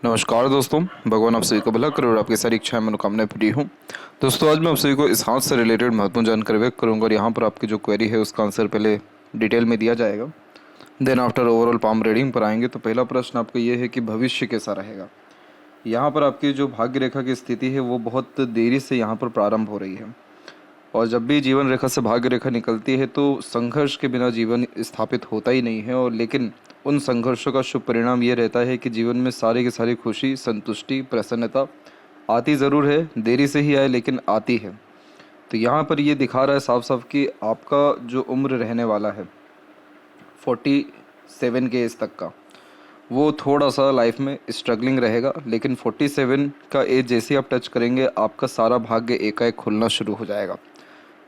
नमस्कार दोस्तों, भगवान आप सभी को भला करे और आपकी सारी इच्छाएं मनोकामनाएं पूरी हों। दोस्तों, आज मैं आप सभी को इस हाथ से रिलेटेड महत्वपूर्ण जानकारी व्यक्त करूंगा और यहाँ पर आपकी जो क्वेरी है उसका आंसर पहले डिटेल में दिया जाएगा। Then after overall palm reading पर आएंगे। तो पहला प्रश्न आपका ये है कि भविष्य कैसा रहेगा। यहाँ पर आपकी जो भाग्य रेखा की स्थिति है वो बहुत देरी से यहाँ पर प्रारंभ हो रही है, और जब भी जीवन रेखा से भाग्य रेखा निकलती है तो संघर्ष के बिना जीवन स्थापित होता ही नहीं है। और लेकिन उन संघर्षों का शुभ परिणाम ये रहता है कि जीवन में सारी की सारी खुशी, संतुष्टि, प्रसन्नता आती ज़रूर है, देरी से ही आए लेकिन आती है। तो यहाँ पर ये दिखा रहा है साफ साफ कि आपका जो उम्र रहने वाला है 47 के एज तक का, वो थोड़ा सा लाइफ में स्ट्रगलिंग रहेगा। लेकिन 47 का एज जैसे ही आप टच करेंगे आपका सारा भाग्य एकाएक खुलना शुरू हो जाएगा।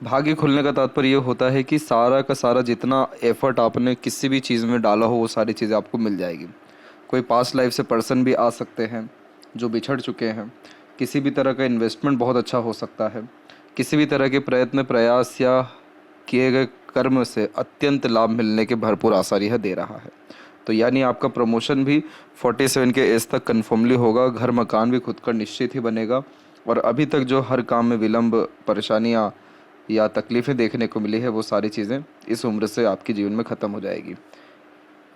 भाग्य खुलने का तात्पर्य ये होता है कि सारा का सारा जितना एफर्ट आपने किसी भी चीज़ में डाला हो वो सारी चीज़ें आपको मिल जाएगी। कोई पास्ट लाइफ से पर्सन भी आ सकते हैं जो बिछड़ चुके हैं। किसी भी तरह का इन्वेस्टमेंट बहुत अच्छा हो सकता है। किसी भी तरह के प्रयत्न, प्रयास या किए गए कर्म से अत्यंत लाभ मिलने के भरपूर आसार यह दे रहा है। तो यानी आपका प्रमोशन भी 47 के एज तक कन्फर्मली होगा। घर मकान भी खुद का निश्चित ही बनेगा। और अभी तक जो हर काम में विलंब, परेशानियाँ या तकलीफ़ें देखने को मिली है वो सारी चीज़ें इस उम्र से आपके जीवन में ख़त्म हो जाएगी।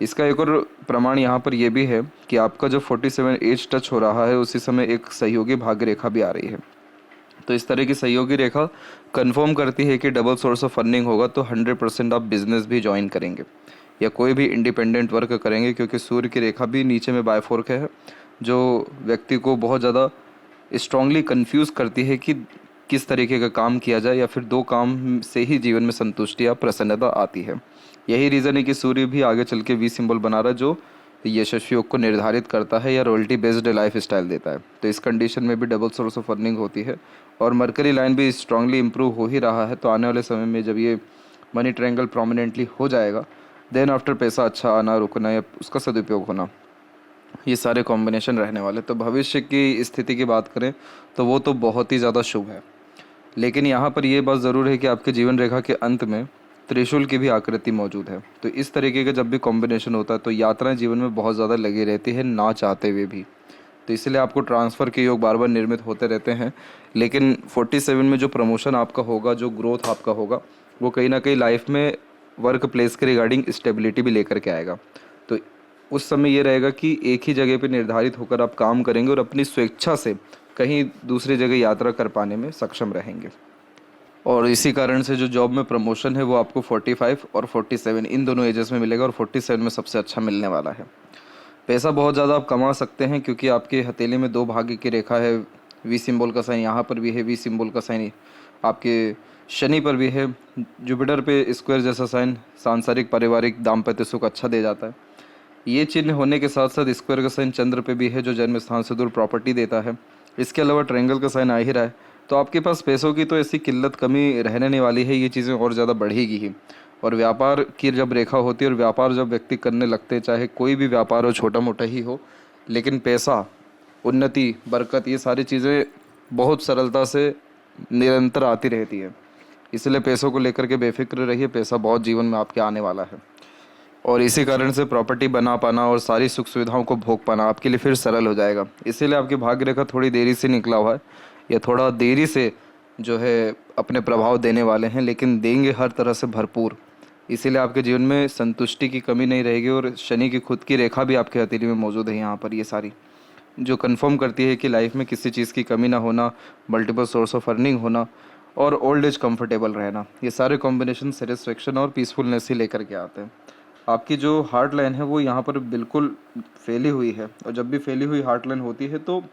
इसका एक और प्रमाण यहाँ पर यह भी है कि आपका जो 47 एज टच हो रहा है उसी समय एक सहयोगी भाग्य रेखा भी आ रही है। तो इस तरह की सहयोगी रेखा कंफर्म करती है कि डबल सोर्स ऑफ अर्निंग होगा। तो 100% आप बिजनेस भी ज्वाइन करेंगे या कोई भी इंडिपेंडेंट वर्क करेंगे, क्योंकि सूर्य की रेखा भी नीचे में बायफोर्क है जो व्यक्ति को बहुत ज़्यादा स्ट्रांगली कंफ्यूज करती है कि किस तरीके का काम किया जाए या फिर दो काम से ही जीवन में संतुष्टि या प्रसन्नता आती है। यही रीज़न है कि सूर्य भी आगे चल के वी सिंबल बना रहा है जो यशस्वी योग को निर्धारित करता है या रॉयल्टी बेस्ड लाइफ स्टाइल देता है। तो इस कंडीशन में भी डबल सोर्स ऑफ अर्निंग होती है और मरकरी लाइन भी स्ट्रांगली इंप्रूव हो ही रहा है। तो आने वाले समय में जब ये मनी ट्रायंगल प्रोमिनेंटली हो जाएगा, देन आफ्टर पैसा अच्छा आना, रुकना या उसका सदुपयोग होना, ये सारे कॉम्बिनेशन रहने वाले। तो भविष्य की स्थिति की बात करें तो वो तो बहुत ही ज़्यादा शुभ है। लेकिन यहाँ पर यह बात ज़रूर है कि आपके जीवन रेखा के अंत में त्रिशूल की भी आकृति मौजूद है। तो इस तरीके का जब भी कॉम्बिनेशन होता है तो यात्राएं जीवन में बहुत ज़्यादा लगी रहती है, ना चाहते हुए भी। तो इसलिए आपको ट्रांसफ़र के योग बार बार निर्मित होते रहते हैं। लेकिन 47 में जो प्रमोशन आपका होगा, जो ग्रोथ आपका होगा, वो कहीं ना कहीं लाइफ में वर्क प्लेस के रिगार्डिंग स्टेबिलिटी भी लेकर के आएगा। तो उस समय ये रहेगा कि एक ही जगह पे निर्धारित होकर आप काम करेंगे और अपनी स्वेच्छा से कहीं दूसरी जगह यात्रा कर पाने में सक्षम रहेंगे। और इसी कारण से जो जॉब में प्रमोशन है वो आपको 45 और 47 इन दोनों एजेस में मिलेगा और 47 में सबसे अच्छा मिलने वाला है। पैसा बहुत ज़्यादा आप कमा सकते हैं क्योंकि आपके हथेली में दो भाग्य की रेखा है। वी सिंबल का साइन यहाँ पर भी है, वी सिंबल का साइन आपके शनि पर भी है, जुपिटर पे स्क्वायर जैसा साइन सांसारिक, पारिवारिक, दाम्पत्य सुख अच्छा दे जाता है। ये चिन्ह होने के साथ साथ स्क्वायर का साइन चंद्र पे भी है जो जन्म स्थान से दूर प्रॉपर्टी देता है। इसके अलावा ट्रायंगल का साइन आ ही रहा है। तो आपके पास पैसों की तो ऐसी किल्लत कमी रहने नहीं वाली है, ये चीज़ें और ज़्यादा बढ़ेगी ही। और व्यापार की जब रेखा होती है और व्यापार जब व्यक्ति करने लगते हैं, चाहे कोई भी व्यापार हो, छोटा मोटा ही हो, लेकिन पैसा, उन्नति, बरकत, ये सारी चीज़ें बहुत सरलता से निरंतर आती रहती है। इसलिए पैसों को लेकर के बेफिक्र रहिए, पैसा बहुत जीवन में आपके आने वाला है। और इसी कारण से प्रॉपर्टी बना पाना और सारी सुख सुविधाओं को भोग पाना आपके लिए फिर सरल हो जाएगा। इसीलिए आपकी भाग्य रेखा थोड़ी देरी से निकला हुआ है या थोड़ा देरी से जो है अपने प्रभाव देने वाले हैं, लेकिन देंगे हर तरह से भरपूर। इसीलिए आपके जीवन में संतुष्टि की कमी नहीं रहेगी। और शनि की खुद की रेखा भी आपके हथेली में मौजूद है यहाँ पर, ये सारी जो कन्फर्म करती है कि लाइफ में किसी चीज़ की कमी ना होना, मल्टीपल सोर्स ऑफ अर्निंग होना और ओल्ड एज कंफर्टेबल रहना, ये सारे कॉम्बिनेशन सेटिस्फेक्शन और पीसफुलनेस ही लेकर के आते हैं। आपकी जो हार्ट लाइन है वो यहाँ पर बिल्कुल फैली हुई है, और जब भी फैली हुई हार्ट लाइन होती है तो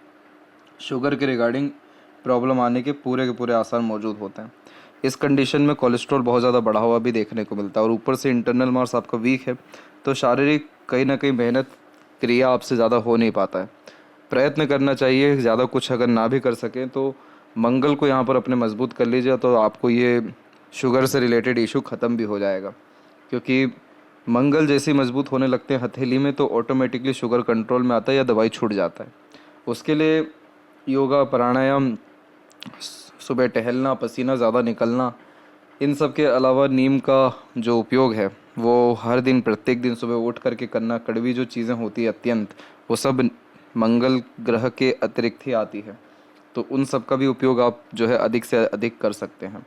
शुगर के रिगार्डिंग प्रॉब्लम आने के पूरे आसार मौजूद होते हैं। इस कंडीशन में कोलेस्ट्रॉल बहुत ज़्यादा बढ़ा हुआ भी देखने को मिलता है और ऊपर से इंटरनल मार्स आपका वीक है, तो शारीरिक कहीं ना कहीं मेहनत, क्रिया आपसे ज़्यादा हो नहीं पाता है। प्रयत्न करना चाहिए, ज़्यादा कुछ अगर ना भी कर सकें तो मंगल को यहाँ पर अपने मजबूत कर लीजिए, तो आपको ये शुगर से रिलेटेड इशू ख़त्म भी हो जाएगा। क्योंकि मंगल जैसे मजबूत होने लगते हैं हथेली में तो ऑटोमेटिकली शुगर कंट्रोल में आता है या दवाई छूट जाता है। उसके लिए योगा, प्राणायाम, सुबह टहलना, पसीना ज़्यादा निकलना, इन सब के अलावा नीम का जो उपयोग है वो हर दिन प्रत्येक दिन सुबह उठ करके करना, कड़वी जो चीज़ें होती है अत्यंत, वो सब मंगल ग्रह के अतिरिक्त ही आती है, तो उन सब का भी उपयोग आप जो है अधिक से अधिक कर सकते हैं।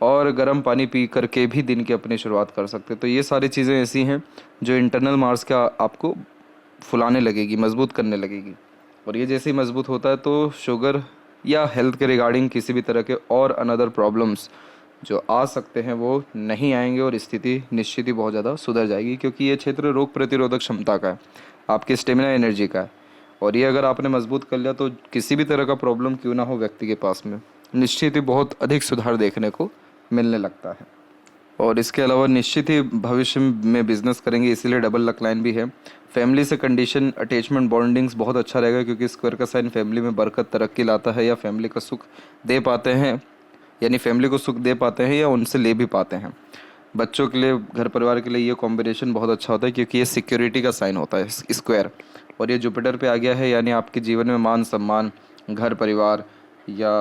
और गर्म पानी पी करके भी दिन की अपनी शुरुआत कर सकते हैं। तो ये सारी चीज़ें ऐसी हैं जो इंटरनल मार्स का आपको फुलाने लगेगी, मजबूत करने लगेगी। और ये जैसे ही मजबूत होता है तो शुगर या हेल्थ के रिगार्डिंग किसी भी तरह के और अनदर प्रॉब्लम्स जो आ सकते हैं वो नहीं आएंगे, और स्थिति निश्चित ही बहुत ज़्यादा सुधर जाएगी, क्योंकि ये क्षेत्र रोग प्रतिरोधक क्षमता का है, आपकी स्टेमिना एनर्जी का है। और ये अगर आपने मजबूत कर लिया तो किसी भी तरह का प्रॉब्लम क्यों ना हो व्यक्ति के पास में, निश्चित ही बहुत अधिक सुधार देखने को मिलने लगता है। और इसके अलावा निश्चित ही भविष्य में बिजनेस करेंगे, इसीलिए डबल लक लाइन भी है। फैमिली से कंडीशन अटैचमेंट बॉन्डिंग्स बहुत अच्छा रहेगा, क्योंकि स्क्वायर का साइन फैमिली में बरकत तरक्की लाता है, या फैमिली का सुख दे पाते हैं, यानी फैमिली को सुख दे पाते हैं या उनसे ले भी पाते हैं। बच्चों के लिए, घर परिवार के लिए ये कॉम्बिनेशन बहुत अच्छा होता है, क्योंकि ये सिक्योरिटी का साइन होता है स्क्वायर, और ये जुपिटर पे आ गया है, यानी आपके जीवन में मान सम्मान, घर परिवार, या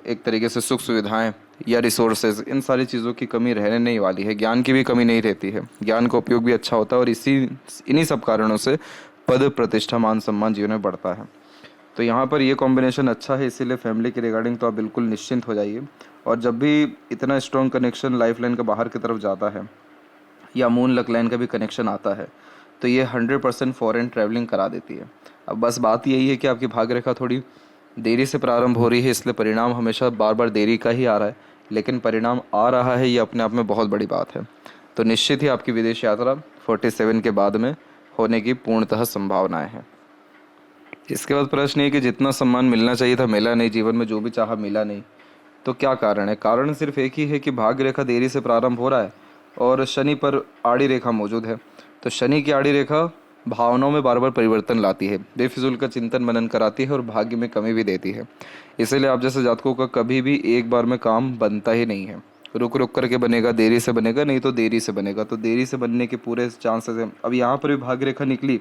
एक तरीके से सुख सुविधाएं या रिसोर्सेज, इन सारी चीज़ों की कमी रहने नहीं वाली है। ज्ञान की भी कमी नहीं रहती है, ज्ञान का उपयोग भी अच्छा होता है, और इन्हीं सब कारणों से पद प्रतिष्ठा मान सम्मान जीवन में बढ़ता है। तो यहाँ पर ये कॉम्बिनेशन अच्छा है, इसीलिए फैमिली के रिगार्डिंग तो आप बिल्कुल निश्चिंत हो जाइए। और जब भी इतना स्ट्रॉन्ग कनेक्शन लाइफ लाइन का बाहर की तरफ जाता है, या मून लक लाइन का भी कनेक्शन आता है, तो ये 100% फॉरेन ट्रैवलिंग करा देती है। अब बस बात यही है कि आपकी भाग्य रेखा थोड़ी देरी से प्रारंभ हो रही है, इसलिए परिणाम हमेशा बार बार देरी का ही आ रहा है, लेकिन परिणाम आ रहा है, ये अपने आप में बहुत बड़ी बात है। तो निश्चित ही आपकी विदेश यात्रा 47 के बाद में होने की पूर्णतः संभावनाएं हैं। इसके बाद प्रश्न ये कि जितना सम्मान मिलना चाहिए था मिला नहीं, जीवन में जो भी चाहा मिला नहीं, तो क्या कारण है? कारण सिर्फ एक ही है कि भाग्य रेखा देरी से प्रारंभ हो रहा है, और शनि पर आड़ी रेखा मौजूद है। तो शनि की आड़ी रेखा भावनाओं में बार बार परिवर्तन लाती है, बेफिजूल का चिंतन मनन कराती है, और भाग्य में कमी भी देती है। इसीलिए आप जैसे जातकों का कभी भी एक बार में काम बनता ही नहीं है, रुक रुक करके बनेगा, देरी से बनेगा, नहीं तो देरी से बनेगा। तो देरी से बनने के पूरे चांसेस हैं। अब यहाँ पर भी भाग्य रेखा निकली,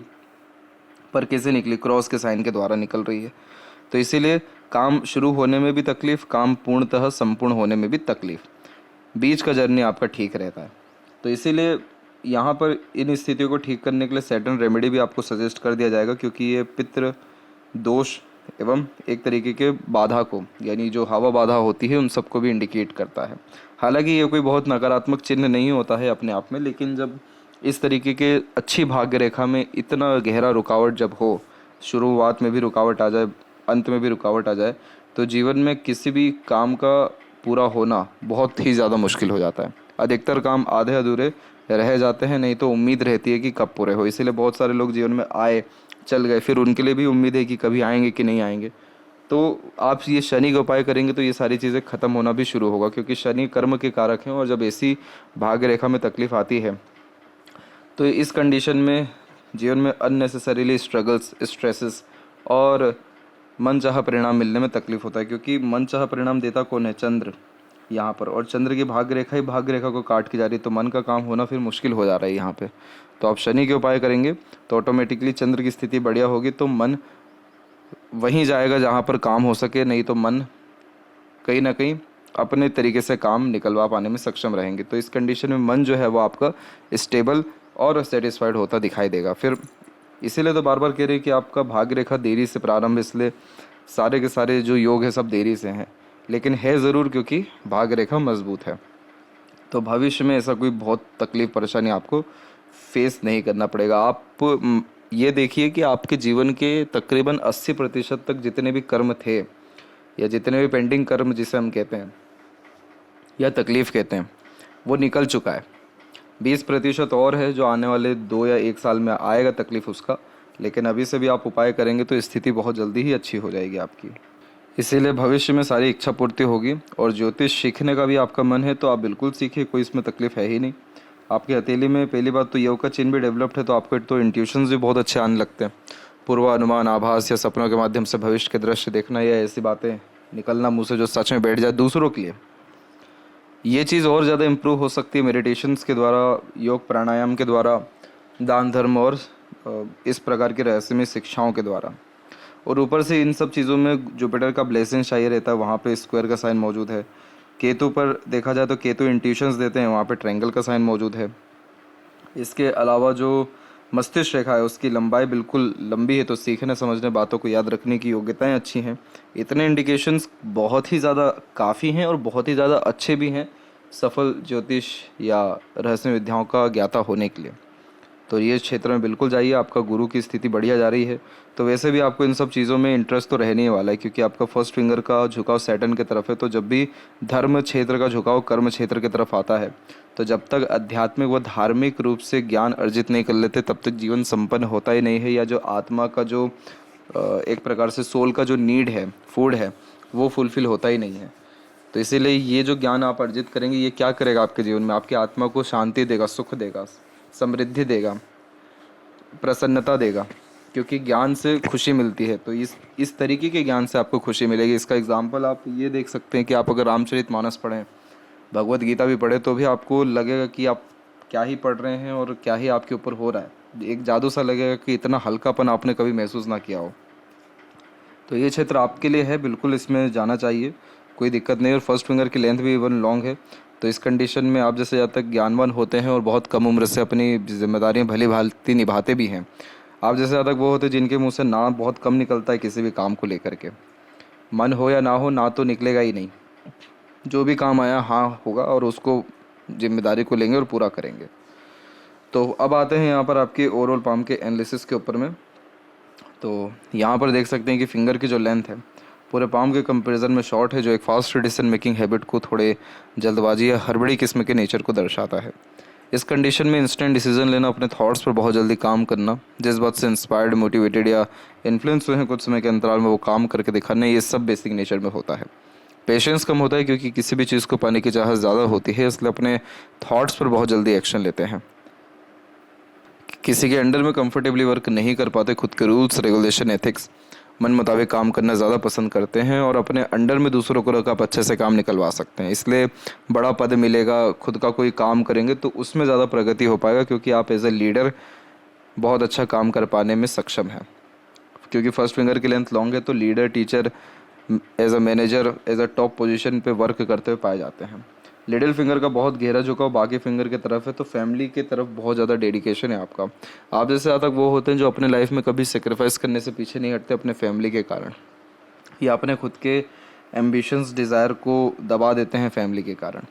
पर कैसे निकली? क्रॉस के साइन के द्वारा निकल रही है। तो इसीलिए काम शुरू होने में भी तकलीफ, काम पूर्णतः संपूर्ण होने में भी तकलीफ, बीच का जर्नी आपका ठीक रहता है। तो इसीलिए यहाँ पर इन स्थितियों को ठीक करने के लिए सैटर्न रेमेडी भी आपको सजेस्ट कर दिया जाएगा, क्योंकि ये पितृ दोष एवं एक तरीके के बाधा को, यानी जो हवा बाधा होती है, उन सबको भी इंडिकेट करता है। हालांकि ये कोई बहुत नकारात्मक चिन्ह नहीं होता है अपने आप में, लेकिन जब इस तरीके के अच्छी भाग्य रेखा में इतना गहरा रुकावट जब हो, शुरुआत में भी रुकावट आ जाए, अंत में भी रुकावट आ जाए, तो जीवन में किसी भी काम का पूरा होना बहुत ही ज़्यादा मुश्किल हो जाता है। अधिकतर काम आधे अधूरे रह जाते हैं, नहीं तो उम्मीद रहती है कि कब पूरे हो। इसीलिए बहुत सारे लोग जीवन में आए, चल गए, फिर उनके लिए भी उम्मीद है कि कभी आएंगे कि नहीं आएंगे। तो आप ये शनि का उपाय करेंगे तो ये सारी चीज़ें ख़त्म होना भी शुरू होगा, क्योंकि शनि कर्म के कारक हैं, और जब ऐसी भाग्य रेखा में तकलीफ आती है तो इस कंडीशन में जीवन में अननेसेसरीली स्ट्रगल्स, स्ट्रेसेस और मनचाहा परिणाम मिलने में तकलीफ होता है। क्योंकि मनचाहा परिणाम देता कौन है? चंद्र यहाँ पर, और चंद्र की भाग्य रेखा ही भाग्य रेखा को काट के जा रही है, तो मन का काम होना फिर मुश्किल हो जा रहा है यहाँ पे। तो आप शनि के उपाय करेंगे तो ऑटोमेटिकली चंद्र की स्थिति बढ़िया होगी, तो मन वहीं जाएगा जहाँ पर काम हो सके, नहीं तो मन कहीं ना कहीं अपने तरीके से काम निकलवा पाने में सक्षम रहेंगे। तो इस कंडीशन में मन जो है वो आपका स्टेबल और सेटिस्फाइड होता दिखाई देगा। फिर इसीलिए तो बार बार कह रहे हैं कि आपका भाग्य रेखा देरी से प्रारंभ, इसलिए सारे के सारे जो योग है सब देरी से हैं, लेकिन है ज़रूर, क्योंकि भाग्य रेखा मजबूत है। तो भविष्य में ऐसा कोई बहुत तकलीफ परेशानी आपको फेस नहीं करना पड़ेगा। आप ये देखिए कि आपके जीवन के तकरीबन 80% तक जितने भी कर्म थे, या जितने भी पेंडिंग कर्म जिसे हम कहते हैं या तकलीफ़ कहते हैं, वो निकल चुका है। 20% और है जो आने वाले 2 या 1 साल में आएगा तकलीफ़ उसका, लेकिन अभी से भी आप उपाय करेंगे तो स्थिति बहुत जल्दी ही अच्छी हो जाएगी आपकी। इसीलिए भविष्य में सारी इच्छा पूर्ति होगी। और ज्योतिष सीखने का भी आपका मन है तो आप बिल्कुल सीखिए, कोई इसमें तकलीफ है ही नहीं। आपकी हथेली में पहली बात तो योग का चिन्ह भी डेवलप्ड है, तो आपको तो इंट्यूशंस भी बहुत अच्छे आने लगते हैं। पूर्वानुमान, आभास या सपनों के माध्यम से भविष्य के दृश्य देखना या ऐसी बातें निकलना मुंह से जो सच में बैठ जाए दूसरों के लिए, ये चीज़ और ज़्यादा इम्प्रूव हो सकती है मेडिटेशंस के द्वारा, योग प्राणायाम के द्वारा, दान धर्म और इस प्रकार के रहस्यमय शिक्षाओं के द्वारा। और ऊपर से इन सब चीज़ों में जुपिटर का ब्लेसिंग चाहिए रहता है, वहाँ पे स्क्वायर का साइन मौजूद है। केतु पर देखा जाए तो केतु इंट्यूशंस देते हैं, वहाँ पे ट्रायंगल का साइन मौजूद है। इसके अलावा जो मस्तिष्क रेखा है उसकी लंबाई बिल्कुल लंबी है, तो सीखने समझने बातों को याद रखने की योग्यताएं अच्छी हैं। इतने इंडिकेशंस बहुत ही ज़्यादा काफ़ी हैं और बहुत ही ज़्यादा अच्छे भी हैं सफल ज्योतिष या रहस्य विद्याओं का ज्ञाता होने के लिए। तो ये क्षेत्र में बिल्कुल जाइए, आपका गुरु की स्थिति बढ़िया जा रही है। तो वैसे भी आपको इन सब चीज़ों में इंटरेस्ट तो रहने ही वाला है, क्योंकि आपका फर्स्ट फिंगर का झुकाव सैटर्न की तरफ है। तो जब भी धर्म क्षेत्र का झुकाव कर्म क्षेत्र की तरफ आता है, तो जब तक आध्यात्मिक व धार्मिक रूप से ज्ञान अर्जित नहीं कर लेते तब तक जीवन संपन्न होता ही नहीं है, या जो आत्मा का जो एक प्रकार से सोल का जो नीड है, फूड है, वो फुलफिल होता ही नहीं है। तो इसीलिए ये जो ज्ञान आप अर्जित करेंगे ये क्या करेगा आपके जीवन में, आपकी आत्मा को शांति देगा, सुख देगा, समृद्धि देगा, प्रसन्नता देगा, क्योंकि ज्ञान से खुशी मिलती है। तो इस तरीके के ज्ञान से आपको खुशी मिलेगी। इसका एग्जाम्पल आप ये देख सकते हैं कि आप अगर रामचरितमानस पढ़ें, भगवत गीता भी पढ़े, तो भी आपको लगेगा कि आप क्या ही पढ़ रहे हैं और क्या ही आपके ऊपर हो रहा है। एक जादू सा लगेगा कि इतना हल्कापन आपने कभी महसूस ना किया हो। तो ये क्षेत्र आपके लिए है, बिल्कुल इसमें जाना चाहिए, कोई दिक्कत नहीं। और फर्स्ट फिंगर की लेंथ भी इवन लॉन्ग है। तो इस कंडीशन में आप जैसे जब तक ज्ञानवान होते हैं और बहुत कम उम्र से अपनी जिम्मेदारियां भली भांति निभाते भी हैं, आप जैसे जब तक वो होते हैं जिनके मुंह से ना बहुत कम निकलता है किसी भी काम को लेकर के, मन हो या ना हो, ना तो निकलेगा ही नहीं। जो भी काम आया हाँ होगा और उसको जिम्मेदारी को लेंगे और पूरा करेंगे। तो अब आते हैं यहाँ पर आपके ओवरऑल पाम के एनालिसिस के ऊपर में। तो यहाँ पर देख सकते हैं कि फिंगर की जो लेंथ है पूरे पाम के कंपैरिजन में शॉर्ट है, जो एक फास्ट डिसीजन मेकिंग हैबिट को, थोड़े जल्दबाजी या हड़बड़ी किस्म के नेचर को दर्शाता है। इस कंडीशन में इंस्टेंट डिसीजन लेना, अपने थॉट्स पर बहुत जल्दी काम करना, जिस बात से इंस्पायर्ड, मोटिवेटेड या इन्फ्लुएंस हुए हैं कुछ समय के अंतराल में वो काम करके दिखाने, ये सब बेसिक नेचर में होता है। पेशेंस कम होता है क्योंकि किसी भी चीज़ को पाने की चाहत ज़्यादा होती है, इसलिए अपने थॉट्स पर बहुत जल्दी एक्शन लेते हैं। किसी के अंडर में कंफर्टेबली वर्क नहीं कर पाते, खुद के रूल्स, रेगुलेशन, एथिक्स, मन मुताबिक काम करना ज़्यादा पसंद करते हैं और अपने अंडर में दूसरों को रख आप अच्छे से काम निकलवा सकते हैं। इसलिए बड़ा पद मिलेगा, खुद का कोई काम करेंगे तो उसमें ज़्यादा प्रगति हो पाएगा, क्योंकि आप एज ए लीडर बहुत अच्छा काम कर पाने में सक्षम है। क्योंकि फर्स्ट फिंगर की लेंथ लॉन्ग है, तो leader, teacher, as a manager, as a top position पे वर्क करते हुए पाए जाते हैं। लिटिल फिंगर का बहुत गहरा झुकाव बाकी फिंगर की तरफ है, तो फैमिली की तरफ बहुत ज़्यादा डेडिकेशन है आपका। आप जैसे ज़्यादा तक वो होते हैं जो अपने लाइफ में कभी सेक्रीफाइस करने से पीछे नहीं हटते अपने फैमिली के कारण, या अपने खुद के एम्बिशंस, डिज़ायर को दबा देते हैं फैमिली के कारण।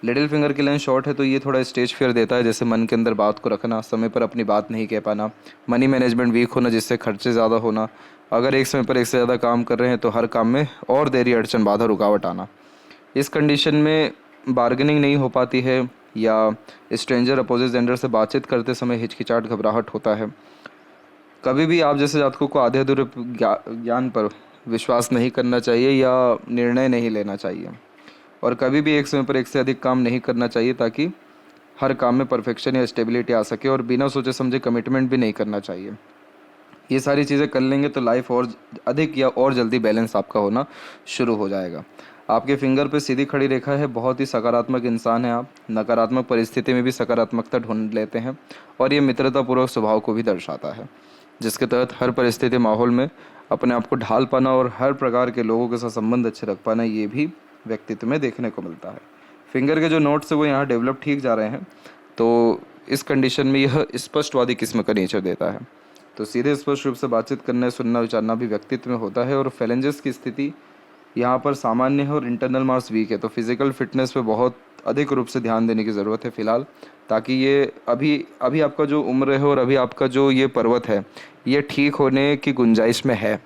लिटिल फिंगर की लेंथ शॉर्ट है, तो ये थोड़ा स्टेज फियर देता है, जैसे मन के अंदर बात को रखना, समय पर अपनी बात नहीं कह पाना, मनी मैनेजमेंट वीक होना जिससे खर्चे ज़्यादा होना, अगर एक समय पर एक से ज़्यादा काम कर रहे हैं तो हर काम में और देरी, अड़चन, बाधा, रुकावट आना। इस कंडीशन में बार्गेनिंग नहीं हो पाती है, या स्ट्रेंजर, अपोजिट जेंडर से बातचीत करते समय हिचकिचाहट, घबराहट होता है। कभी भी आप जैसे जातकों को आधे अधूरे ज्ञान पर विश्वास नहीं करना चाहिए या निर्णय नहीं लेना चाहिए, और कभी भी एक समय पर एक से अधिक काम नहीं करना चाहिए, ताकि हर काम में परफेक्शन या स्टेबिलिटी आ सके, और बिना सोचे समझे कमिटमेंट भी नहीं करना चाहिए। ये सारी चीज़ें कर लेंगे तो लाइफ और अधिक या और जल्दी बैलेंस आपका होना शुरू हो जाएगा। आपके फिंगर पे सीधी खड़ी रेखा है, बहुत ही सकारात्मक इंसान है आप, नकारात्मक परिस्थिति में भी सकारात्मकता ढूंढ लेते हैं, और ये मित्रतापूर्वक स्वभाव को भी दर्शाता है, जिसके तहत हर परिस्थिति, माहौल में अपने आप को ढाल पाना और हर प्रकार के लोगों के साथ संबंध अच्छे रख पाना, ये भी व्यक्तित्व में देखने को मिलता है। फिंगर के जो नोट्स है वो यहाँ डेवलप ठीक जा रहे हैं, तो इस कंडीशन में यह स्पष्टवादी किस्म का नेचर देता है। तो सीधे स्पष्ट रूप से बातचीत करना, सुनना, विचारना भी व्यक्तित्व में होता है। और फैलेंजेस की स्थिति यहाँ पर सामान्य है और इंटरनल मास वीक है, तो फिजिकल फिटनेस पे बहुत अधिक रूप से ध्यान देने की ज़रूरत है फ़िलहाल, ताकि ये अभी अभी आपका जो उम्र है और अभी आपका जो ये पर्वत है ये ठीक होने की गुंजाइश में है,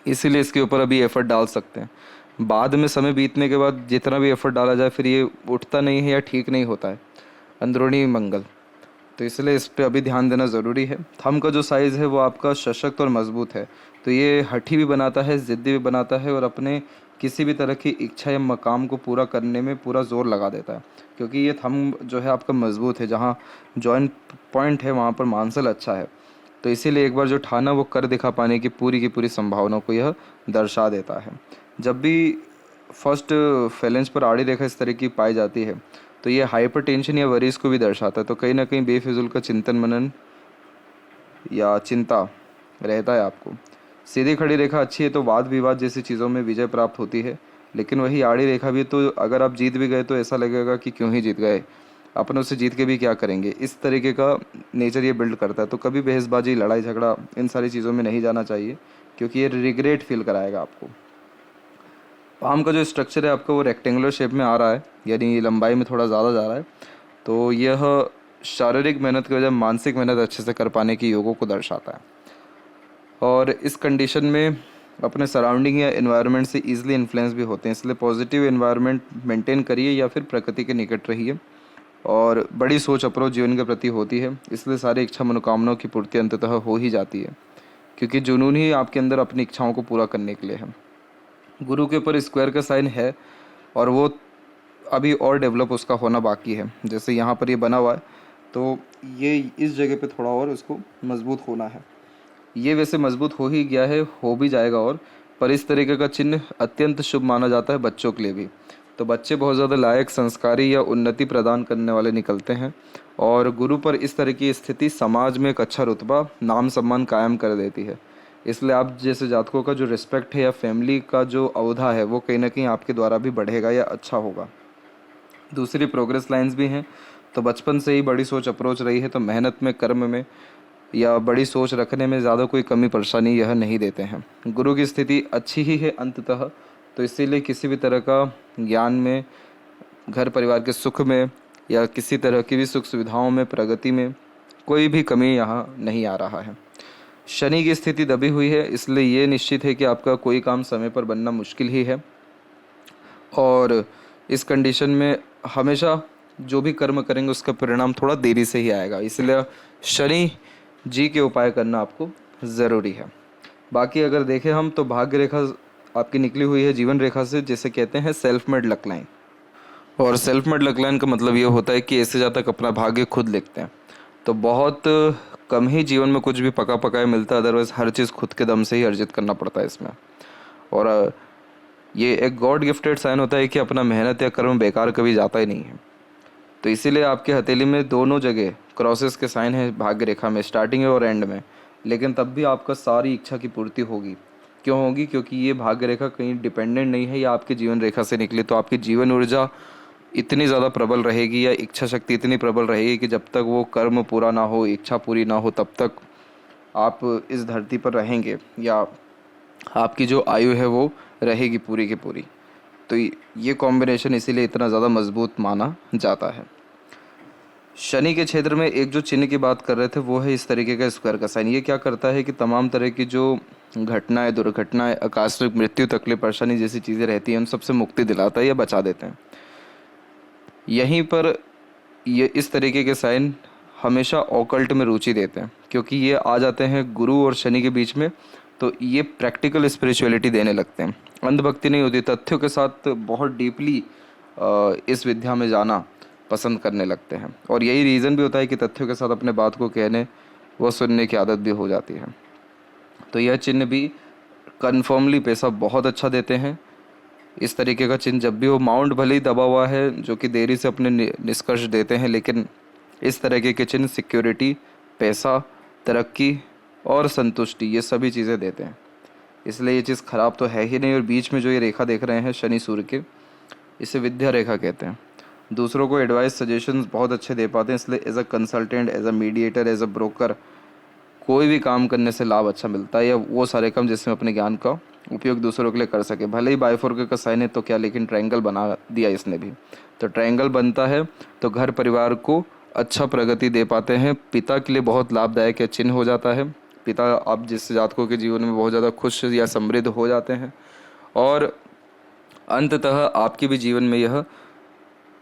इसीलिए इसके ऊपर अभी एफर्ट डाल सकते हैं। बाद में समय बीतने के बाद जितना भी एफर्ट डाला जाए फिर ये उठता नहीं है या ठीक नहीं होता है, अंदरूनी मंगल। तो इसलिए इस पर अभी ध्यान देना ज़रूरी है। थंब का जो साइज़ है वो आपका सशक्त और मजबूत है, तो ये हठी भी बनाता है, ज़िद्दी भी बनाता है, और अपने किसी भी तरह की इच्छा या मकाम को पूरा करने में पूरा जोर लगा देता है, क्योंकि ये थंब जो है आपका मजबूत है, जहाँ जॉइंट पॉइंट है वहाँ पर मांसल अच्छा है। तो इसीलिए एक बार जो ठाना वो कर दिखा पाने की पूरी संभावना को यह दर्शा देता है। जब भी फर्स्ट फैलेंज पर आड़ी रेखा इस तरह की पाई जाती है तो ये हाइपरटेंशन या वरीज को भी दर्शाता है, तो कहीं ना कहीं बेफिजुल का चिंतन मनन या चिंता रहता है आपको। सीधी खड़ी रेखा अच्छी है तो वाद विवाद जैसी चीज़ों में विजय प्राप्त होती है, लेकिन वही आड़ी रेखा भी तो अगर आप जीत भी गए तो ऐसा लगेगा कि क्यों ही जीत गए, अपनों से जीत के भी क्या करेंगे, इस तरीके का नेचर ये बिल्ड करता है। तो कभी बहसबाजी, लड़ाई झगड़ा, इन सारी चीज़ों में नहीं जाना चाहिए, क्योंकि ये रिग्रेट फील कराएगा आपको। पाम का जो स्ट्रक्चर है आपका वो रेक्टेंगुलर शेप में आ रहा है, यानी लंबाई में थोड़ा ज़्यादा जा रहा है। तो यह शारीरिक मेहनत की वजह मानसिक मेहनत अच्छे से कर पाने की योगों को दर्शाता है। और इस कंडीशन में अपने सराउंडिंग या एनवायरनमेंट से ईजिली इन्फ्लुएंस भी होते हैं, इसलिए पॉजिटिव एनवायरनमेंट मेंटेन करिए या फिर प्रकृति के निकट रहिए। और बड़ी सोच अप्रोच जीवन के प्रति होती है, इसलिए सारी इच्छा मनोकामनाओं की पूर्ति अंततः हो ही जाती है, क्योंकि जुनून ही आपके अंदर अपनी इच्छाओं को पूरा करने के लिए है। गुरु के ऊपर स्क्वायर का साइन है, और वो अभी और डेवलप उसका होना बाकी है। जैसे यहाँ पर ये बना हुआ है, तो ये इस जगह पे थोड़ा और उसको मजबूत होना है। ये वैसे मजबूत हो ही गया है, हो भी जाएगा और, पर इस तरीके का चिन्ह अत्यंत शुभ माना जाता है बच्चों के लिए भी। तो बच्चे बहुत ज़्यादा लायक, संस्कारी या उन्नति प्रदान करने वाले निकलते हैं। और गुरु पर इस तरह की स्थिति समाज में एक अच्छा रुतबा, नाम सम्मान कायम कर देती है। इसलिए आप जैसे जातकों का जो रिस्पेक्ट है या फैमिली का जो अवधा है, वो कहीं ना कहीं आपके द्वारा भी बढ़ेगा या अच्छा होगा। दूसरी प्रोग्रेस लाइंस भी हैं। तो बचपन से ही बड़ी सोच अप्रोच रही है, तो मेहनत में, कर्म में या बड़ी सोच रखने में ज़्यादा कोई कमी परेशानी यह नहीं देते हैं। गुरु की स्थिति अच्छी ही है अंततः, तो इसीलिए किसी भी तरह का ज्ञान में, घर परिवार के सुख में या किसी तरह की भी सुख सुविधाओं में, प्रगति में कोई भी कमी यहाँ नहीं आ रहा है। शनि की स्थिति दबी हुई है, इसलिए ये निश्चित है कि आपका कोई काम समय पर बनना मुश्किल ही है। और इस कंडीशन में हमेशा जो भी कर्म करेंगे उसका परिणाम थोड़ा देरी से ही आएगा, इसलिए शनि जी के उपाय करना आपको ज़रूरी है। बाकी अगर देखें हम, तो भाग्य रेखा आपकी निकली हुई है जीवन रेखा से, जिसे कहते हैं सेल्फ मेड लक लाइन। और सेल्फ मेड लक लाइन का मतलब ये होता है कि ऐसे जहाँ तक अपना भाग्य खुद लिखते हैं। तो बहुत कम ही जीवन में कुछ भी पका पकाया मिलता है, अदरवाइज हर चीज़ खुद के दम से ही अर्जित करना पड़ता है इसमें। और ये एक गॉड गिफ्टेड साइन होता है कि अपना मेहनत या कर्म बेकार कभी जाता ही नहीं है। तो इसीलिए आपके हथेली में दोनों जगह क्रॉसेस के साइन है, भाग्य रेखा में स्टार्टिंग में और एंड में। लेकिन तब भी आपका सारी इच्छा की पूर्ति होगी। क्यों होगी? क्योंकि ये भाग्य रेखा कहीं डिपेंडेंट नहीं है, या आपकी जीवन रेखा से निकली। तो आपकी जीवन ऊर्जा इतनी ज़्यादा प्रबल रहेगी या इच्छा शक्ति इतनी प्रबल रहेगी कि जब तक वो कर्म पूरा ना हो, इच्छा पूरी ना हो, तब तक आप इस धरती पर रहेंगे, या आपकी जो आयु है वो रहेगी पूरी की पूरी। तो ये कॉम्बिनेशन इसीलिए इतना ज़्यादा मजबूत माना जाता है। शनि के क्षेत्र में एक जो चिन्ह की बात कर रहे थे, वो है इस तरीके का स्क्वायर का साइन। ये क्या करता है कि तमाम तरह की जो घटनाएं, दुर्घटनाएं, आकस्मिक मृत्यु, तकलीफ, परेशानी जैसी चीज़ें रहती हैं, उन सबसे मुक्ति दिलाता है या बचा देते हैं। यहीं पर ये इस तरीके के साइन हमेशा ऑकल्ट में रुचि देते हैं, क्योंकि ये आ जाते हैं गुरु और शनि के बीच में। तो ये प्रैक्टिकल स्पिरिचुअलिटी देने लगते हैं, अंधभक्ति नहीं होती, तथ्यों के साथ बहुत डीपली इस विद्या में जाना पसंद करने लगते हैं। और यही रीज़न भी होता है कि तथ्यों के साथ अपने बात को कहने व सुनने की आदत भी हो जाती है। तो यह चिन्ह भी कन्फर्मली पैसा बहुत अच्छा देते हैं। इस तरीके का चिन्ह जब भी हो, माउंट भले ही दबा हुआ है जो कि देरी से अपने निष्कर्ष देते हैं, लेकिन इस तरीके के चिन्ह सिक्योरिटी, पैसा, तरक्की और संतुष्टि, ये सभी चीज़ें देते हैं। इसलिए ये चीज़ ख़राब तो है ही नहीं। और बीच में जो ये रेखा देख रहे हैं शनि सूर्य के, इसे विद्या रेखा कहते हैं। दूसरों को एडवाइस, सजेशंस बहुत अच्छे दे पाते हैं। इसलिए as a consultant, as a mediator, as a broker कोई भी काम करने से लाभ अच्छा मिलता है, या वो सारे काम जिसमें अपने ज्ञान का उपयोग दूसरों के लिए कर सके। भले ही बाइफोर्क का साइन है तो क्या, लेकिन ट्रायंगल बना दिया इसने भी। तो ट्रायंगल बनता है तो घर परिवार को अच्छा प्रगति दे पाते हैं। पिता के लिए बहुत लाभदायक या चिन्ह हो जाता है। पिता आप जिस जातकों के जीवन में बहुत ज़्यादा खुश या समृद्ध हो जाते हैं, और अंततः आपके भी जीवन में यह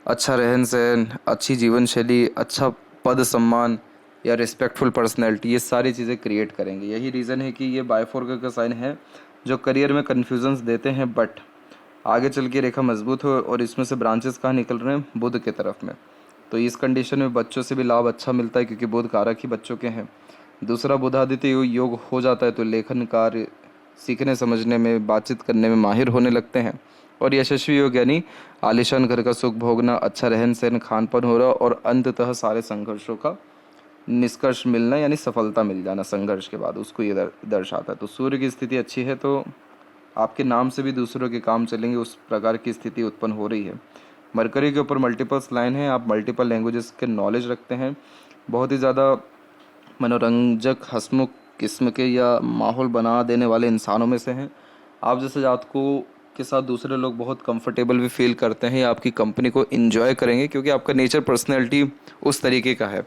अच्छा रहन सहन, अच्छी जीवन शैली, अच्छा पद सम्मान या रिस्पेक्टफुल पर्सनैलिटी, ये सारी चीज़ें क्रिएट करेंगे। यही रीज़न है कि ये बाइफोर्क का साइन है जो करियर में कन्फ्यूजन्स देते हैं, बट आगे चल के रेखा मजबूत हो। और इसमें से ब्रांचेस कहाँ निकल रहे हैं? बुध के तरफ में। तो इस कंडीशन में बच्चों से भी लाभ अच्छा मिलता है, क्योंकि बुध कारक ही बच्चों के हैं। दूसरा, बुधादित्य योग हो जाता है तो लेखन कार्य, सीखने समझने में, बातचीत करने में माहिर होने लगते हैं। और यशस्वी योग यानी आलीशान घर का सुख भोगना, अच्छा रहन सहन, खान पान हो रहा, और अंततः सारे संघर्षों का निष्कर्ष मिलना, यानी सफलता मिल जाना संघर्ष के बाद, उसको ये दर्शाता है। तो सूर्य की स्थिति अच्छी है तो आपके नाम से भी दूसरों के काम चलेंगे, उस प्रकार की स्थिति उत्पन्न हो रही है। मरकरी के ऊपर मल्टीपल्स लाइन है, आप मल्टीपल लैंग्वेजेस के नॉलेज रखते हैं, बहुत ही ज़्यादा मनोरंजक हंसमुख किस्म के या माहौल बना देने वाले इंसानों में से हैं। आप जैसे जातकों के साथ दूसरे लोग बहुत कंफर्टेबल भी फील करते हैं या आपकी कंपनी को इन्जॉय करेंगे, क्योंकि आपका नेचर पर्सनैलिटी उस तरीके का है।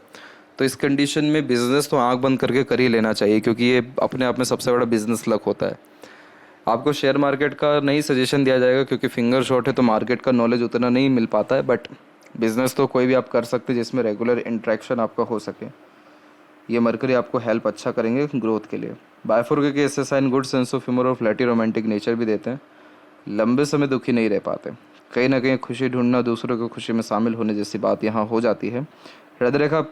तो इस कंडीशन में बिज़नेस तो आंख बंद करके कर ही लेना चाहिए, क्योंकि ये अपने आप में सबसे बड़ा बिजनेस लक होता है। आपको शेयर मार्केट का नहीं सजेशन दिया जाएगा, क्योंकि फिंगर शॉट है तो मार्केट का नॉलेज उतना नहीं मिल पाता है, बट बिज़नेस तो कोई भी आप कर सकते हैं जिसमें रेगुलर इंटरेक्शन आपका हो सके। ये मरकरी आपको हेल्प अच्छा करेंगे ग्रोथ के लिए। बायफोर्के के ऐसे sign good sense of humour और फ्लैटी रोमांटिक नेचर भी देते हैं। लंबे समय दुखी नहीं रह पाते, कहीं ना कहीं खुशी ढूंढना, दूसरों की खुशी में शामिल होने जैसी बात यहाँ हो जाती है। हृदय रेखा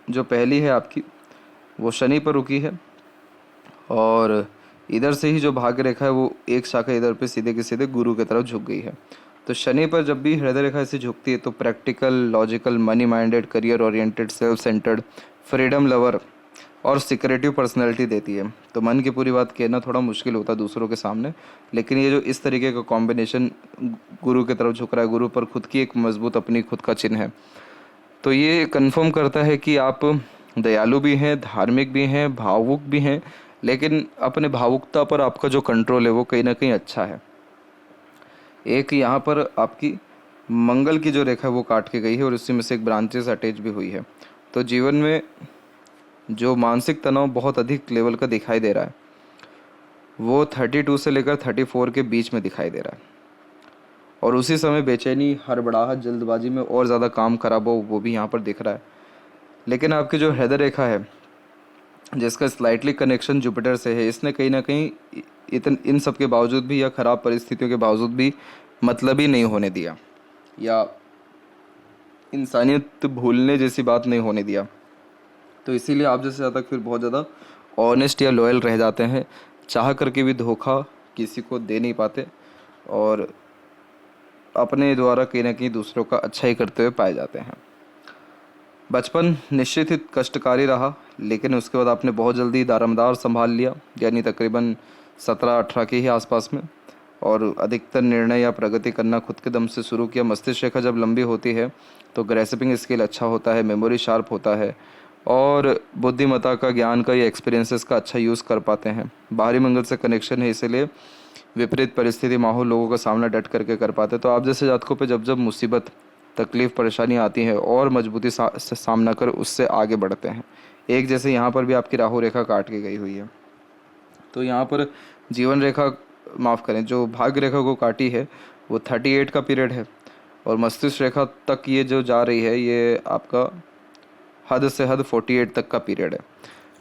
जो पहली है आपकी वो शनि पर रुकी है, और इधर से ही जो भाग्य रेखा है वो एक शाखा इधर पे सीधे के सीधे गुरु की तरफ झुक गई है। तो शनि पर जब भी हृदय रेखा ऐसे झुकती है तो practical, logical, money minded, career oriented, self centred, freedom lover और सिक्रेटिव पर्सनैलिटी देती है। तो मन की पूरी बात कहना थोड़ा मुश्किल होता है दूसरों के सामने, लेकिन ये जो इस तरीके का कॉम्बिनेशन गुरु की तरफ झुक रहा है, गुरु पर खुद की एक मजबूत अपनी खुद का चिन्ह है, तो ये कंफर्म करता है कि आप दयालु भी हैं, धार्मिक भी हैं, भावुक भी हैं, लेकिन अपने भावुकता पर आपका जो कंट्रोल है वो कहीं ना कहीं अच्छा है। एक यहाँ पर आपकी मंगल की जो रेखा है वो काट के गई है और उसी में से एक ब्रांचेस अटैच भी हुई है। तो जीवन में जो मानसिक तनाव बहुत अधिक लेवल का दिखाई दे रहा है वो 32 से लेकर 34 के बीच में दिखाई दे रहा है, और उसी समय बेचैनी, हड़बड़ाहट, जल्दबाजी में और ज़्यादा काम खराब हो वो भी यहाँ पर दिख रहा है। लेकिन आपकी जो हृदय रेखा है जिसका स्लाइटली कनेक्शन जुपिटर से है, इसने कहीं ना कहीं इन सब के बावजूद भी या ख़राब परिस्थितियों के बावजूद भी मतलब ही नहीं होने दिया, या इंसानियत भूलने जैसी बात नहीं होने दिया। तो इसीलिए आप जैसे ज़्यादा फिर बहुत ज़्यादा ऑनेस्ट या लॉयल रह जाते हैं, चाह करके भी धोखा किसी को दे नहीं पाते, और अपने द्वारा कहीं ना कहीं दूसरों का अच्छा ही करते हुए पाए जाते हैं। बचपन निश्चित ही कष्टकारी रहा, लेकिन उसके बाद आपने बहुत जल्दी दारोमदार संभाल लिया, यानी तकरीबन 17-18 के ही आसपास में, और अधिकतर निर्णय या प्रगति करना खुद के दम से शुरू किया। मस्तिष्क रेखा जब लंबी होती है तो ग्रेस्पिंग स्किल अच्छा होता है, मेमोरी शार्प होता है, और बुद्धिमत्ता का, ज्ञान का या एक्सपीरियंसेस का अच्छा यूज़ कर पाते हैं। बाहरी मंगल से कनेक्शन है, इसलिए विपरीत परिस्थिति, माहौल, लोगों का सामना डट करके कर पाते हैं। तो आप जैसे जातकों पे जब जब मुसीबत, तकलीफ़, परेशानी आती है और मजबूती से सामना कर उससे आगे बढ़ते हैं। एक जैसे यहाँ पर भी आपकी राहु रेखा काट के गई हुई है, तो यहाँ पर जीवन रेखा, माफ़ करें, जो भाग्य रेखा को काटी है वो 38 का पीरियड है, और मस्तिष्क रेखा तक ये जो जा रही है ये आपका हद से हद 48 तक का पीरियड है।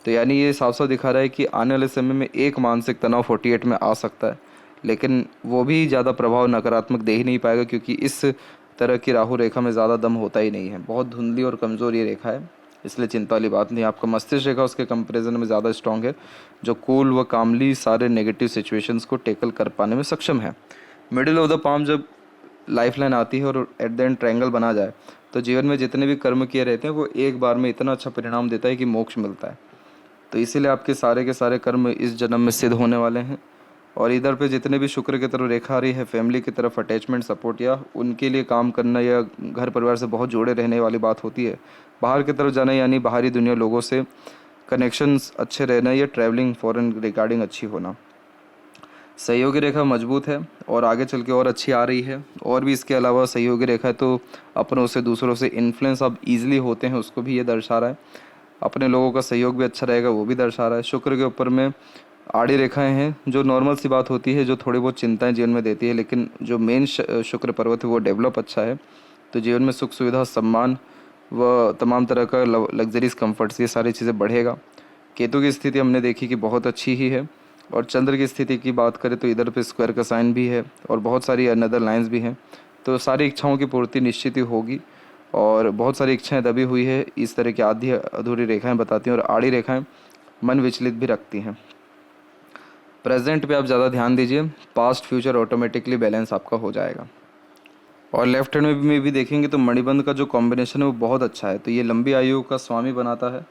तो यानी ये साफ साफ दिखा रहा है कि आने वाले समय में एक मानसिक तनाव 48 में आ सकता है, लेकिन वो भी ज़्यादा प्रभाव नकारात्मक दे ही नहीं पाएगा, क्योंकि इस तरह की राहु रेखा में ज़्यादा दम होता ही नहीं है, बहुत धुंधली और कमज़ोर ये रेखा है, इसलिए चिंता वाली बात नहीं। आपका मस्तिष्क रेखा उसके कंपैरिजन में ज़्यादा स्ट्रांग है, जो कूल व कामली सारे नेगेटिव सिचुएशंस को टेकल कर पाने में सक्षम है। मिडिल ऑफ द पाम जब लाइफ लाइन आती है और एट द एंड ट्रायंगल बना जाए तो जीवन में जितने भी कर्म किए रहते हैं वो एक बार में इतना अच्छा परिणाम देता है कि मोक्ष मिलता है। तो इसीलिए आपके सारे के सारे कर्म इस जन्म में सिद्ध होने वाले हैं। और इधर पे जितने भी शुक्र की तरफ रेखा आ रही है, फैमिली की तरफ अटैचमेंट, सपोर्ट या उनके लिए काम करना या घर परिवार से बहुत जुड़े रहने वाली बात होती है। बाहर की तरफ जाना यानी बाहरी दुनिया, लोगों से कनेक्शंस अच्छे रहना या ट्रैवलिंग, फॉरेन रिगार्डिंग अच्छी होना। सहयोगी रेखा मजबूत है और आगे चल के और अच्छी आ रही है। और भी इसके अलावा सहयोगी रेखा है तो अपनों से, दूसरों से इन्फ्लुएंस आप ईजिली होते हैं, उसको भी ये दर्शा रहा है। अपने लोगों का सहयोग भी अच्छा रहेगा, वो भी दर्शा रहा है। शुक्र के ऊपर में आड़ी रेखाएं हैं, जो नॉर्मल सी बात होती है, जो थोड़ी बहुत चिंताएं जीवन में देती है, लेकिन जो मेन शुक्र पर्वत है वो डेवलप अच्छा है। तो जीवन में सुख सुविधा, सम्मान व तमाम तरह का लग्जरीज, कम्फर्ट्स, ये सारी चीज़ें बढ़ेगा। केतु की स्थिति हमने देखी कि बहुत अच्छी ही है। और चंद्र की स्थिति की बात करें तो इधर पे स्क्वायर का साइन भी है और बहुत सारी अनदर लाइंस भी हैं। तो सारी इच्छाओं की पूर्ति निश्चित ही होगी, और बहुत सारी इच्छाएं दबी हुई है, इस तरह की आधी अधूरी रेखाएं बताती हैं। और आड़ी रेखाएं मन विचलित भी रखती हैं। प्रेजेंट पे आप ज़्यादा ध्यान दीजिए, पास्ट फ्यूचर ऑटोमेटिकली बैलेंस आपका हो जाएगा। और लेफ्ट हैंड में भी देखेंगे तो मणिबंध का जो कॉम्बिनेशन है वो बहुत अच्छा है, तो ये लंबी आयु का स्वामी बनाता है।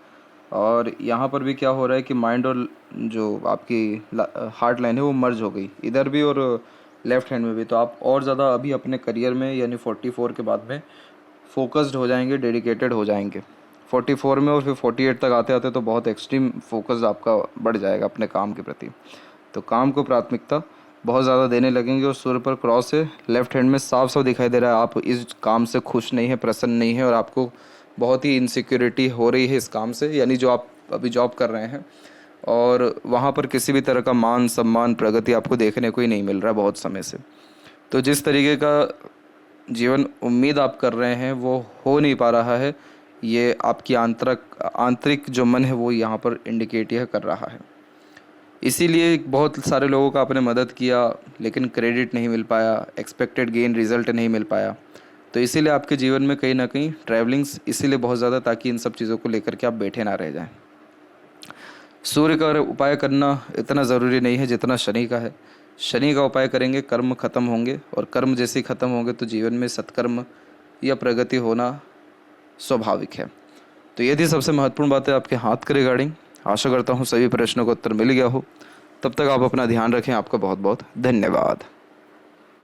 और यहाँ पर भी क्या हो रहा है कि माइंड और जो आपकी हार्ट लाइन है वो मर्ज हो गई इधर भी, और लेफ्ट हैंड में भी, तो आप और ज़्यादा अभी अपने करियर में यानी 44 के बाद में फोकस्ड हो जाएंगे, डेडिकेटेड हो जाएंगे 44 में, और फिर 48 तक आते आते तो बहुत एक्सट्रीम फोकस आपका बढ़ जाएगा अपने काम के प्रति। तो काम को प्राथमिकता बहुत ज़्यादा देने लगेंगे। और सूर्य पर क्रॉस है, लेफ्ट हैंड में साफ साफ दिखाई दे रहा है आप इस काम से खुश नहीं है, प्रसन्न नहीं है, और आपको बहुत ही इनसिक्योरिटी हो रही है इस काम से, यानी जो आप अभी जॉब कर रहे हैं, और वहाँ पर किसी भी तरह का मान सम्मान प्रगति आपको देखने को ही नहीं मिल रहा बहुत समय से। तो जिस तरीके का जीवन उम्मीद आप कर रहे हैं वो हो नहीं पा रहा है, ये आपकी आंतरिक जो मन है वो यहाँ पर इंडिकेट यह कर रहा है। इसीलिए बहुत सारे लोगों का आपने मदद किया लेकिन क्रेडिट नहीं मिल पाया, एक्सपेक्टेड गेन रिजल्ट नहीं मिल पाया। तो इसीलिए आपके जीवन में कहीं ना कहीं ट्रैवलिंग्स इसीलिए बहुत ज़्यादा, ताकि इन सब चीज़ों को लेकर के आप बैठे ना रह जाएं। सूर्य का उपाय करना इतना ज़रूरी नहीं है जितना शनि का है। शनि का उपाय करेंगे कर्म खत्म होंगे, और कर्म जैसे ही खत्म होंगे तो जीवन में सत्कर्म या प्रगति होना स्वाभाविक है। तो ये थी सबसे महत्वपूर्ण बात है आपके हाथ के रिगार्डिंग। आशा करता हूँ सभी प्रश्नों का उत्तर मिल गया हो। तब तक आप अपना ध्यान रखें। आपका बहुत बहुत धन्यवाद।